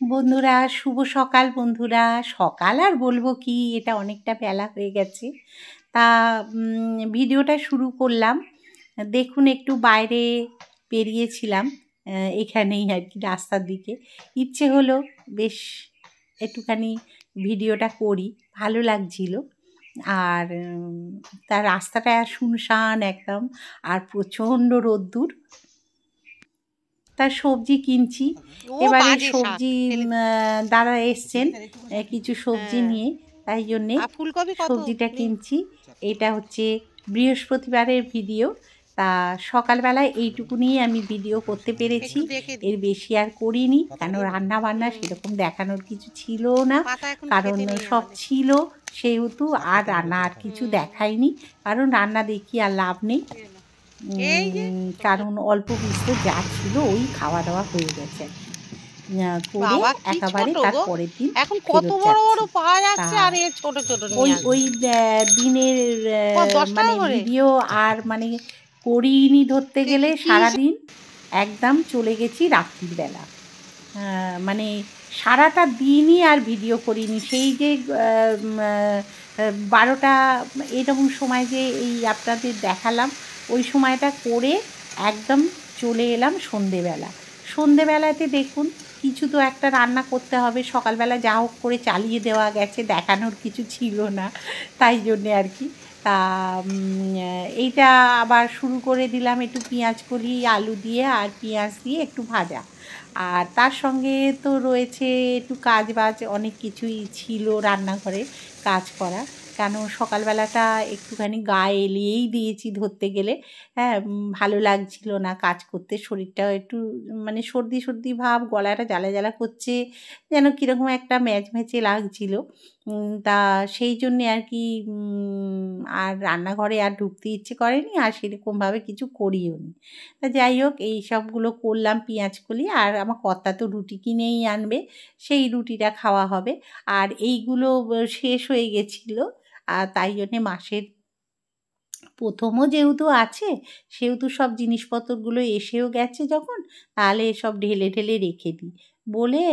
বন্ধুরা, শুভ সকাল বন্ধুরা। সকাল আর বলবো কি, এটা অনেকটা বেলা হয়ে গেছে। তা ভিডিওটা শুরু করলাম। দেখুন, একটু বাইরে বেরিয়েছিলাম, এখানেই আর কি রাস্তার দিকে। ইচ্ছে হলো বেশ একটুখানি ভিডিওটা করি, ভালো লাগছিল। আর তার রাস্তাটা শুনশান একদম, আর প্রচণ্ড রোদ্দুর। তার সবজি কিনছি। এবারে সবজি দাদা এসছেন কিছু সবজি নিয়ে, তাই জন্যে সবজিটা কিনছি। এটা হচ্ছে বৃহস্পতিবারের ভিডিও। তা সকালবেলায় এইটুকুনি আমি ভিডিও করতে পেরেছি, এর বেশি আর করিনি, কেন রান্না বান্না সেরকম দেখানোর কিছু ছিল না, কারণ সব ছিল সেহেতু আর রান্না আর কিছু দেখাইনি, কারণ রান্না দেখি আর লাভ নেই। কারণ অল্প বিস্তর যা ছিল ওই খাওয়া দাওয়া হয়ে গেছে করে একেবারে তার পরের দিন এখন কত বড় বড় পাওয়া যাচ্ছে আর এ ছোট ছোট ওই দিনের মানে ভিডিও আর মানে করিনি ধরতে গেলে। সারাদিন একদম চলে গেছি রাত্রির বেলা, মানে সারাটা দিনই আর ভিডিও করিনি। সেই যে 12টা এরকম সময় যে এই আপনাদের দেখালাম, ওই সময়টা করে একদম চলে এলাম সন্ধেবেলা। সন্ধেবেলাতে দেখুন, কিছু তো একটা রান্না করতে হবে, সকালবেলা যা হোক করে চালিয়ে দেওয়া গেছে, দেখানোর কিছু ছিল না, তাই জন্যে আর কি। তা এইটা আবার শুরু করে দিলাম একটু পেঁয়াজ কলি আলু দিয়ে আর পেঁয়াজ দিয়ে একটু ভাজা। আর তার সঙ্গে তো রয়েছে একটু কাজ বাজ, অনেক কিছুই ছিল রান্নাঘরে কাজ করা, কেন সকালবেলাটা একটুখানি গায়ে এলিয়েই দিয়েছি ধরতে গেলে। হ্যাঁ, ভালো লাগছিল না কাজ করতে, শরীরটাও একটু মানে সর্দি সর্দি ভাব, গলাটা জ্বালা জ্বালা করছে, যেন কীরকম একটা ম্যাচম্যাচে লাগছিল। তা সেই জন্যে আর কি আর রান্নাঘরে আর ঢুকতে ইচ্ছে করেনি, আর সেরকমভাবে কিছু করিও নি। তা যাই হোক, এই সবগুলো করলাম পেঁয়াজ কলি। আর আমার কর্তা তো রুটি কিনেই আনবে, সেই রুটিটা খাওয়া হবে। আর এইগুলো শেষ হয়ে গেছিলো, আর তাই জন্যে মাসের প্রথমও যেহেতু আছে, সেহেতু সব জিনিসপত্রগুলো এসেও গেছে যখন, তাহলে সব ঢেলে ঢেলে রেখে দিই বলে।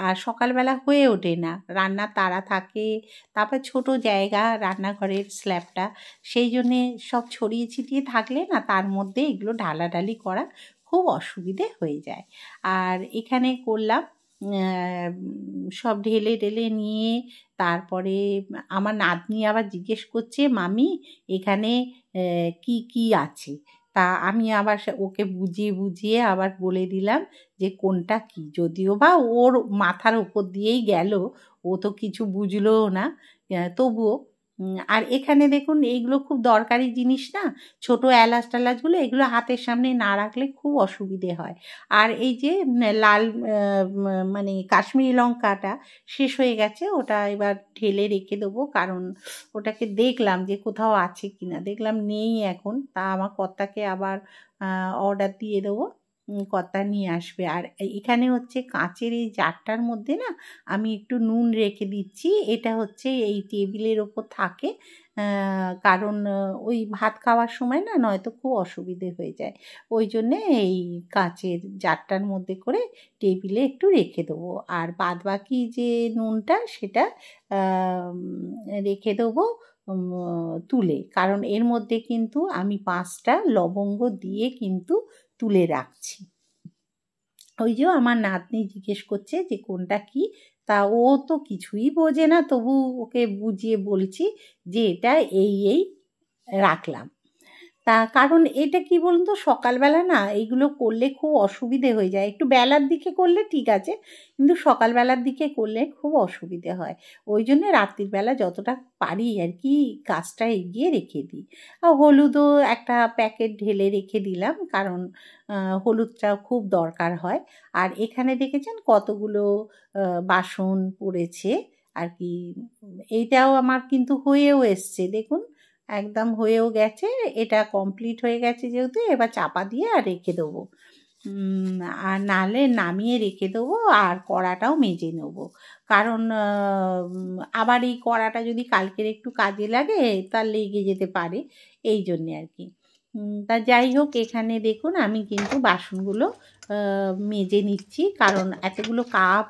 আর সকালবেলা হয়ে ওঠে না, রান্নার তাড়া থাকে, তারপর ছোট জায়গা রান্নাঘরের স্ল্যাবটা, সেই জন্যে সব ছড়িয়ে ছিটিয়ে থাকলে না, তার মধ্যে এগুলো ঢালাঢালি করা খুব অসুবিধে হয়ে যায়। আর এখানে করলাম সব ঢেলে ঢেলে নিয়ে, তারপরে আমার নাতনি আবার জিজ্ঞেস করছে, মামি এখানে কি কি আছে। তা আমি আবার ওকে বুঝিয়ে বুঝিয়ে আবার বলে দিলাম যে কোনটা কি, যদিও বা ওর মাথার উপর দিয়েই গেল, ও তো কিছু বুঝলোও না, তবুও। আর এখানে দেখুন, এইগুলো খুব দরকারি জিনিস না, ছোটো এলাচ টালাচগুলো, এগুলো হাতের সামনে না রাখলে খুব অসুবিধে হয়। আর এই যে লাল মানে কাশ্মীরি লঙ্কাটা শেষ হয়ে গেছে, ওটা এবার ঢেলে রেখে দেবো, কারণ ওটাকে দেখলাম যে কোথাও আছে কি না, দেখলাম নেই এখন। তা আমার কর্তাকে আবার অর্ডার দিয়ে দেবো, কর্তা নিয়ে আসবে। আর এখানে হচ্ছে কাঁচের এই জারটার মধ্যে না আমি একটু নুন রেখে দিচ্ছি, এটা হচ্ছে এই টেবিলের ওপর থাকে, কারণ ওই ভাত খাওয়ার সময় না নয়তো খুব অসুবিধে হয়ে যায়, ওই জন্যে এই কাঁচের জারটার মধ্যে করে টেবিলে একটু রেখে দেবো। আর বাদবাকি যে নুনটা সেটা রেখে দেবো তুলে, কারণ এর মধ্যে কিন্তু আমি 5টা লবঙ্গ দিয়ে কিন্তু তুলে রাখছি। ওই যে আমার নাতনি জিজ্ঞেস করছে যে কোনটা কি, তা ও তো কিছুই বোঝে না, তবু ওকে বুঝিয়ে বলছি যে এটা এই এই রাখলাম। তা কারণ এটা কি বলুন তো, সকালবেলা না এইগুলো করলে খুব অসুবিধে হয়ে যায়। একটু বেলার দিকে করলে ঠিক আছে, কিন্তু সকালবেলার দিকে করলে খুব অসুবিধে হয়, ওই জন্যে রাত্রিবেলা যতটা পারি আর কি কাজটা এগিয়ে রেখে দিই। আর হলুদও একটা প্যাকেট ঢেলে রেখে দিলাম, কারণ হলুদটা খুব দরকার হয়। আর এখানে দেখেছেন কতগুলো বাসন পড়েছে আর কি, এইটাও আমার কিন্তু হয়েও এসছে, দেখুন একদম হয়েও গেছে। এটা কমপ্লিট হয়ে গেছে যেহেতু, এবার চাপা দিয়ে আর রেখে দেবো, আর নাহলে নামিয়ে রেখে দেবো, আর কড়াটাও মেজে নেবো, কারণ আবার এই কড়াটা যদি কালকের একটু কাজে লাগে তা লেগে যেতে পারে, এই জন্যে আর কি। তা যাই হোক, এখানে দেখুন আমি কিন্তু বাসনগুলো মেজে নিচ্ছি, কারণ এতগুলো কাপ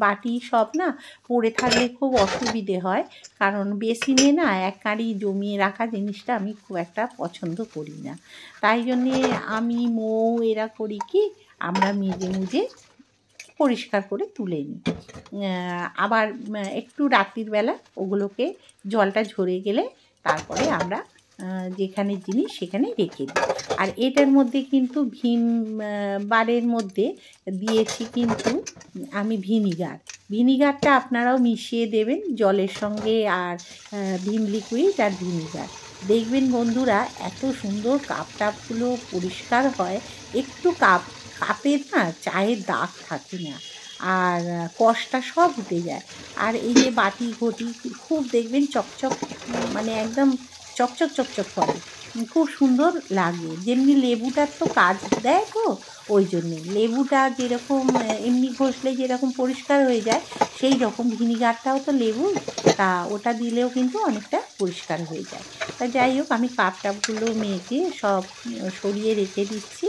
বাটি সব না পড়ে থাকলে খুব অসুবিধে হয়। কারণ বেসিনে না এক কাঁড়ি জমিয়ে রাখা জিনিসটা আমি খুব একটা পছন্দ করি না। তাই জন্যে আমি মৌ এরা করি কি, আমরা মেজে মুজে পরিষ্কার করে তুলে নিই। আবার একটু রাত্রির বেলা ওগুলোকে জলটা ঝরে গেলে তারপরে আমরা যেখানে জিনিস সেখানে রেখে দিই। আর এটার মধ্যে কিন্তু বারের মধ্যে দিয়েছি কিন্তু আমি ভিনিগারটা আপনারাও মিশিয়ে দেবেন জলের সঙ্গে, আর ভিম লিকুইড আর ভিনিগার। দেখবেন বন্ধুরা এত সুন্দর কাপ টাপগুলো পরিষ্কার হয়, একটু কাপের না চায়ের দাগ থাকে না, আর কষটা সব উঠে যায়। আর এই যে বাটি ঘটি খুব দেখবেন চকচক, মানে একদম চকচক চকচক করে, খুব সুন্দর লাগে। যেমনি লেবুটার তো কাজ দেয়, তো ওই জন্যে লেবুটা যেরকম এমনি ঘষলে যেরকম পরিষ্কার হয়ে যায়, সেই রকম ভিনিগারটাও তো লেবু, তা ওটা দিলেও কিন্তু অনেকটা পরিষ্কার হয়ে যায়। তা যাই হোক, আমি কাপ টাপগুলো মেজে সব সরিয়ে রেখে দিচ্ছি,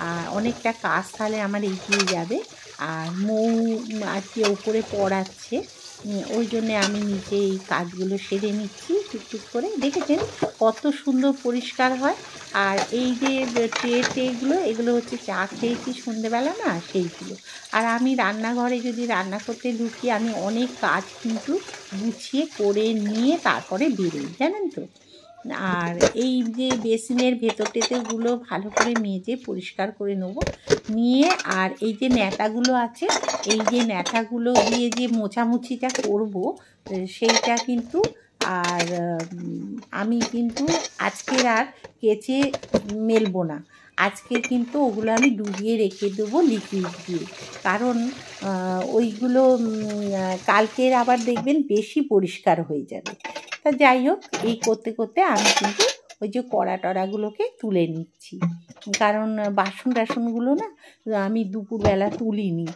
আর অনেকটা কাজ তাহলে আমার এগিয়ে যাবে। আর মৌ আর কি ওপরে পড়াচ্ছে, ওই জন্যে আমি নিজে এই কাজগুলো সেরে নিচ্ছি টুকটুক করে। দেখেছেন কত সুন্দর পরিষ্কার হয়। আর এই যে ট্রেগুলো, এগুলো হচ্ছে চা খেয়েছি সন্ধেবেলা না, সেইগুলো। আর আমি রান্নাঘরে যদি রান্না করতে ঢুকি, আমি অনেক কাজ কিন্তু গুছিয়ে করে নিয়ে তারপরে বেরোই, জানেন তো। আর এই যে বেসিনের ভেতর টেতরগুলো ভালো করে মেজে পরিষ্কার করে নেবো, নিয়ে আর এই যে ন্যাতাগুলো আছে, এই যে ন্যাতাগুলো দিয়ে যে মোছামুছিটা করব, সেইটা কিন্তু আর আমি কিন্তু আজকের আর কেচে মেলবো না। আজকে কিন্তু ওগুলো আমি ডুবিয়ে রেখে দেবো লিকুইড দিয়ে, কারণ ওইগুলো কালকের আবার দেখবেন বেশি পরিষ্কার হয়ে যাবে। তা যাই হোক, এই করতে করতে আমি কিন্তু ওই যে কড়া টড়াগুলোকে তুলে নিচ্ছি, কারণ বাসন টাসনগুলো না আমি দুপুরবেলা তুলিনি।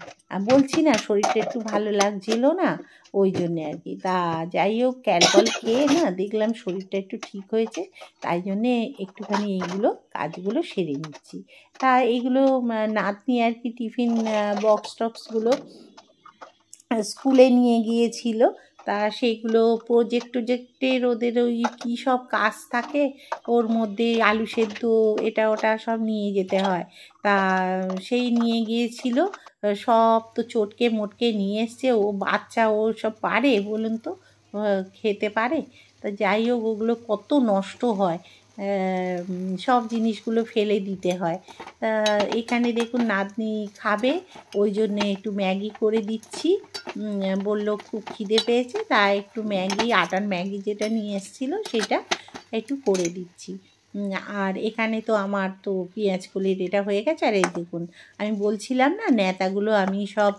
বলছি না শরীরটা একটু ভালো লাগছিল না, ওই জন্যে আর কি। তা যাই হোক, ক্যালকল খেয়ে না দেখলাম শরীরটা একটু ঠিক হয়েছে, তাই জন্যে একটুখানি এইগুলো কাজগুলো সেরে নিচ্ছি। তা এইগুলো নাতনি আর কি টিফিন বক্স টক্সগুলো স্কুলে নিয়ে গিয়েছিল, তা সেইগুলো প্রোজেক্টের ওদের ওই কী সব কাজ থাকে, ওর মধ্যে আলু সেদ্ধ এটা ওটা সব নিয়ে যেতে হয়। তা সেই নিয়ে গিয়েছিল, সব তো চটকে মোটকে নিয়ে এসছে। ও বাচ্চা, ও সব পারে বলুন তো, খেতে পারে? তা যাই হোক, ওগুলো কত নষ্ট হয়, সব জিনিসগুলো ফেলে দিতে হয়। তা এখানে দেখুন নাতনি খাবে, ওই জন্যে একটু ম্যাগি করে দিচ্ছি। বললো খুব খিদে পেয়েছে, তাই একটু ম্যাগি, আটার ম্যাগি যেটা নিয়ে এসেছিলো সেটা একটু করে দিচ্ছি। আর এখানে তো আমার তো পেঁয়াজ কলির এটা হয়ে গেছে। আর এই দেখুন, আমি বলছিলাম না ন্যাতাগুলো আমি সব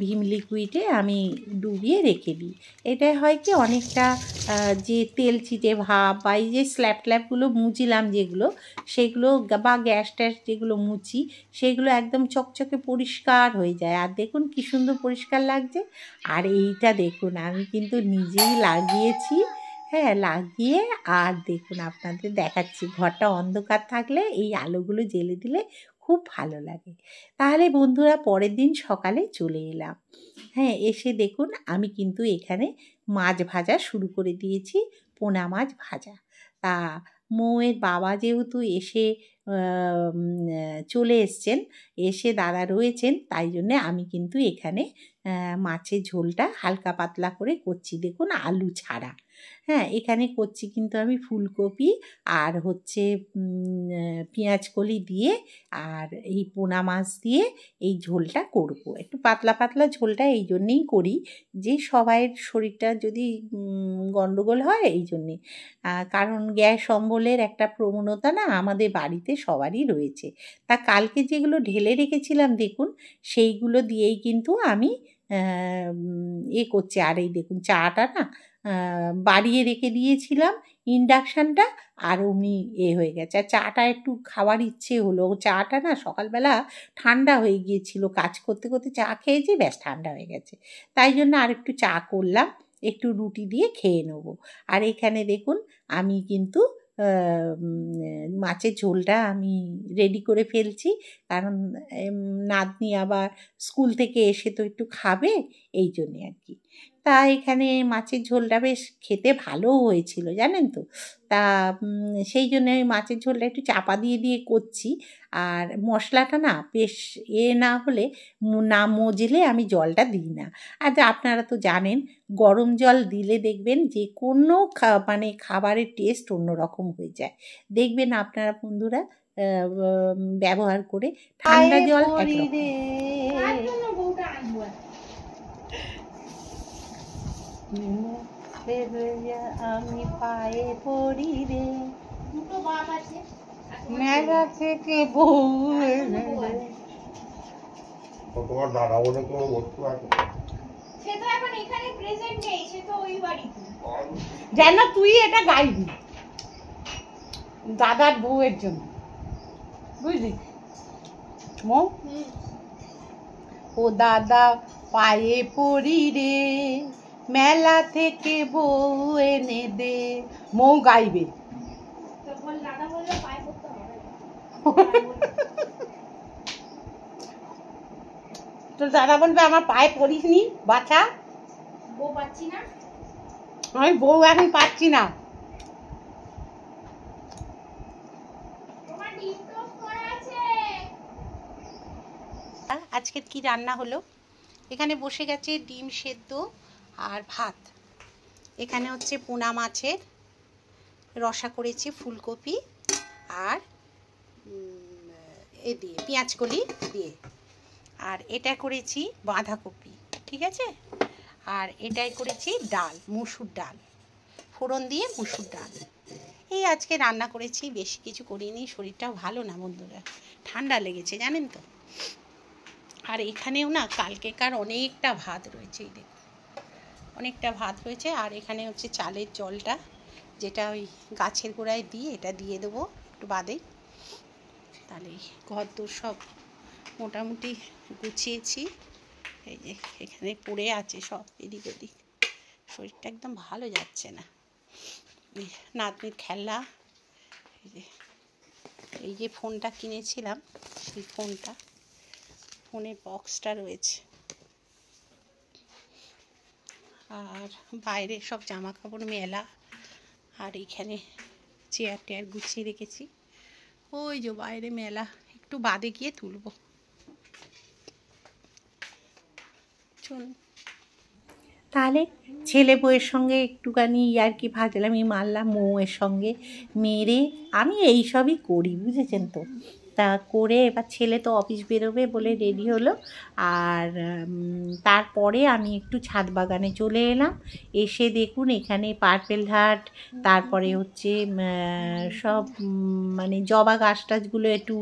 ভিম লিকুইডে আমি ডুবিয়ে রেখে দিই। এটাই হয় কি, অনেকটা যে তেল চিটে ভাব বা এই যে স্ল্যাব ট্ল্যাবগুলো মুছিলাম যেগুলো, সেগুলো বা গ্যাস ট্যাস যেগুলো মুছি, সেগুলো একদম চকচকে পরিষ্কার হয়ে যায়। আর দেখুন কী সুন্দর পরিষ্কার লাগছে। আর এইটা দেখুন, আমি কিন্তু নিজেই লাগিয়েছি, হ্যাঁ লাগিয়ে, আর দেখুন আপনাদের দেখাচ্ছি, ঘরটা অন্ধকার থাকলে এই আলোগুলো জ্বেলে দিলে খুব ভালো লাগে। তাহলে বন্ধুরা, পরের দিন সকালে চলে এলাম। হ্যাঁ, এসে দেখুন আমি কিন্তু এখানে মাছ ভাজা শুরু করে দিয়েছি, পোনা মাছ ভাজা। তা মৌয়ের বাবা যেহেতু এসে চলে এসছেন, এসে দাদা রয়েছেন, তাই জন্যে আমি কিন্তু এখানে মাছের ঝোলটা হালকা পাতলা করে করছি। দেখুন আলু ছাড়া, হ্যাঁ এখানে করছি কিন্তু আমি ফুলকপি আর হচ্ছে পেঁয়াজ কলি দিয়ে, আর এই পোনা মাছ দিয়ে এই ঝোলটা করব। একটু পাতলা পাতলা ঝোলটা এই জন্যেই করি যে সবাইয়ের শরীরটা যদি গণ্ডগোল হয়, এই জন্যে। কারণ গ্যাস অম্বলের একটা প্রবণতা না আমাদের বাড়িতে সবারই রয়েছে। তা কালকে যেগুলো ঢেলে রেখেছিলাম দেখুন, সেইগুলো দিয়েই কিন্তু আমি করছি। আর এই দেখুন চাটা না বাড়িয়ে রেখে দিয়েছিলাম ইন্ডাকশানটা, আর অমনি হয়ে গেছে। আর চাটা একটু খাওয়ার ইচ্ছে হলো, চাটা না সকালবেলা ঠান্ডা হয়ে গিয়েছিল, কাজ করতে করতে চা খেয়েছি, ব্যাস ঠান্ডা হয়ে গেছে। তাই জন্য আর একটু চা করলাম, একটু রুটি দিয়ে খেয়ে নেবো। আর এখানে দেখুন আমি কিন্তু মাছের ঝোলটা আমি রেডি করে ফেলছি, কারণ নাতনি আবার স্কুল থেকে এসে তো একটু খাবে, এই জন্যে আর কি। তা এখানে মাছের ঝোলটা বেশ খেতে ভালোও হয়েছিল জানেন তো। তা সেই জন্য আমি মাছের ঝোলটা একটু চাপা দিয়ে দিয়ে করছি। আর মশলাটা না বেশ না হলে না মজলে আমি জলটা দিই না। আর আপনারা তো জানেন গরম জল দিলে দেখবেন যে কোনো মানে খাবারের টেস্ট অন্যরকম হয়ে যায়। দেখবেন আপনারা বন্ধুরা ব্যবহার করে। ঠান্ডা জল আমি পায়ে পড়ি রে, মেলা থেকে বউ তোমার দাদা বলে কোনো বস্তু আছে সে তো এখন এখানে প্রেজেন্ট নেই, সে তো ওই বাড়িতে। যেন তুই এটা গাইবি দাদার বউয়ের জন্য, বুঝলি মৌ? ও দাদা পায়ে পড়ি রে, মেলা থেকে বউ এনে দে। মৌ গাইবে। দাদা বললে পায়ে পড়তে হবে। তো দাদা বলবে আমার পায়ে পড়িস নি বাছা, বউ পাচ্ছি না, আমি বউ এখন পাচ্ছি না। তোমার ডিম টোস্ট করা আছে। আজকের কি রান্না হলো? এখানে বসে গেছে ডিম সেদ্ধ আর ভাত। এখানে হচ্ছে পোনা মাছের রসা করেছি ফুলকপি আর এ দিয়ে পেঁয়াজকলি দিয়ে, আর এটা করেছি বাঁধাকপি, ঠিক আছে। আর এটাই করেছি ডাল, মুসুর ডাল, ফোড়ন দিয়ে মুসুর ডাল। এই আজকে রান্না করেছি, বেশি কিছু করিনি, শরীরটাও ভালো না বন্ধুরা, ঠান্ডা লেগেছে জানেন তো। আর এখানেও না কালকেকার অনেকটা ভাত রয়েছে, এই দেখুন অনেকটা ভাত রয়েছে। আর এখানে হচ্ছে চালের জলটা, যেটা ওই গাছের গোড়ায় দিয়ে এটা দিয়ে দেবো একটু বাদে। তাহলে ঘর দোর সব মোটামুটি গুছিয়েছি। এই যে এখানে পড়ে আছে সব এদিক ওদিক, শরীরটা একদম ভালো যাচ্ছে না। নাতনির খেলা, এই যে ফোনটা কিনেছিলাম সেই ফোনের বক্সটা রয়েছে। আর বাইরে সব জামা কাপড় মেলা, আর এইখানে চেয়ার টেয়ার গুছিয়ে রেখেছি, ওই যে বাইরে মেলা, একটু বাদে গিয়ে তুলব। চলুন তাহলে ছেলে বউয়ের সঙ্গে একটুখানি আর কি ফাজলামি মারলাম, মৌয়ের সঙ্গে মেরে আমি এইসবই করি বুঝেছেন তো। তা করে এবার ছেলে তো অফিস বেরোবে বলে রেডি হলো। আর তারপরে আমি একটু ছাদ বাগানে চলে এলাম। এসে দেখুন এখানে পার্পেল হার্ট, তারপরে হচ্ছে সব মানে জবা গাছ টাছগুলো একটু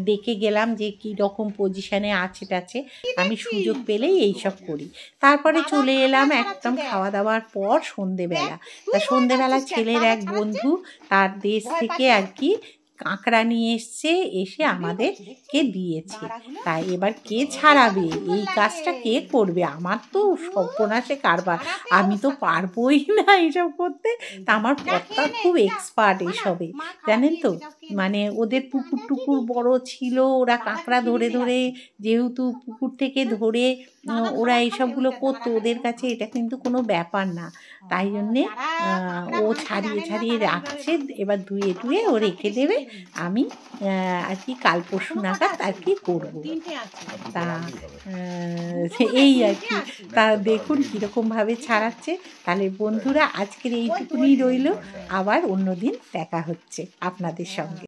দেখে গেলাম যে কী রকম পজিশানে আছে টাছে। আমি সুযোগ পেলেই এইসব করি। তারপরে চলে এলাম একদম খাওয়া দাওয়ার পর সন্ধেবেলা। তা সন্ধেবেলা ছেলের এক বন্ধু তার দেশ থেকে আর কি কাঁকড়া নিয়ে এসে আমাদেরকে দিয়েছে। তাই এবার কে ছাড়াবে, এই কাজটা কে করবে? আমার তো সর্বনাশে কারবার, আমি তো পারবোই না এইসব করতে। তা আমার কর্তা খুব এক্সপার্ট এইসবে জানেন তো। মানে ওদের পুকুর টুকুর বড় ছিল, ওরা কাঁকড়া ধরে ধরে, যেহেতু পুকুর থেকে ধরে ওরা এইসবগুলো করতো, ওদের কাছে এটা কিন্তু কোনো ব্যাপার না। তাই জন্যে ও ছাড়িয়ে ছাড়িয়ে রাখছে, এবার ধুয়ে টুয়ে ও রেখে দেবে। আমি আর কি কাল পরশু নাগাদ আর কি করবো। তা এই আর কি। তা দেখুন কীরকমভাবে ছাড়াচ্ছে। তাহলে বন্ধুরা আজকের এইটুকুনি রইল, আবার অন্যদিন দেখা হচ্ছে আপনাদের সঙ্গে।